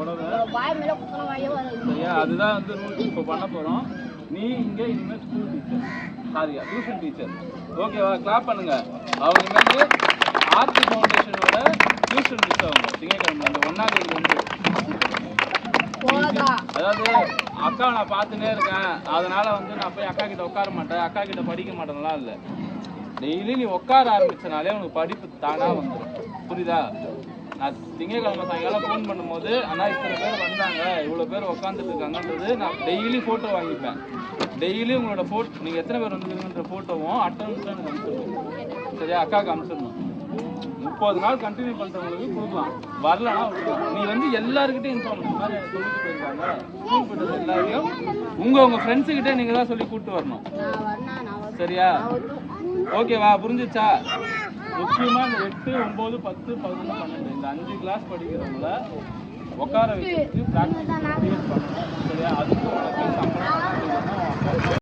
புடவை. சரியா? அதுதான் வந்து ரூல்ஸ் இப்போ பண்ண போகிறோம். நீ இங்கே இனிமேல் ஸ்கூல் டீச்சர், சாரியா டியூஷன் டீச்சர். ஓகேவா? கிளாப் பண்ணுங்க. அவங்க இனிமேல் ஆர்த்தி ஃபவுண்டேஷனோட டியூஷன் டீச்சர். அவங்க திங்கக்கிழமை அந்த 1ஆம் தேதி வந்து, அதாவது அக்காவை நான் பார்த்துட்டே இருக்கேன், அதனால வந்து நான் போய் அக்கா கிட்ட உட்கார மாட்டேன், அக்கா கிட்ட படிக்க மாட்டேன்லாம் இல்லை. டெய்லி நீ உட்கார ஆரம்பிச்சனாலே உனக்கு படிப்பு தானா வந்துடும். புரியுதா? நான் திங்கக்கிழமை சாயங்காலம் ஃபோன் பண்ணும்போது ஆனால் இத்தனை பேர் வந்தாங்க, இவ்வளோ பேர் உட்காந்துட்டு இருக்காங்கன்றது நான் டெய்லி ஃபோட்டோ வாங்கிப்பேன். டெய்லி உங்களோட ஃபோட்டோ, நீங்கள் எத்தனை பேர் வந்துருக்குன்ற ஃபோட்டோவும் அட்டன்ஸும் எனக்கு அனுப்பிச்சிடணும். சரியா? அக்காவுக்கு அனுப்பிச்சிடணும். 30 நாள் கண்டினியூ பண்ணுறவங்களுக்கு கொடுக்கலாம், வரலன்னா விட்டுக்கலாம். நீ வந்து எல்லாருக்கிட்டையும் இன்ஃபார்ம் பண்ண மாதிரி எனக்கு சொல்லிட்டு போயிருக்காங்க. ஸ்கூல் போய்ட்டு எல்லாரையும் உங்கள் ஃப்ரெண்ட்ஸுக்கிட்டே நீங்கள் தான் சொல்லி கூப்பிட்டு வரணும். சரியா? ஓகேவா? புரிஞ்சிச்சா? முக்கியமாக இந்த 8, 9, 10, 11, 12 இந்த 5 கிளாஸ் படிக்கிறவங்கள உட்கார வச்சு ப்ராக்டிஸ் பண்ணணும். சரியா? அதுக்கு உனக்கு சம்பளம்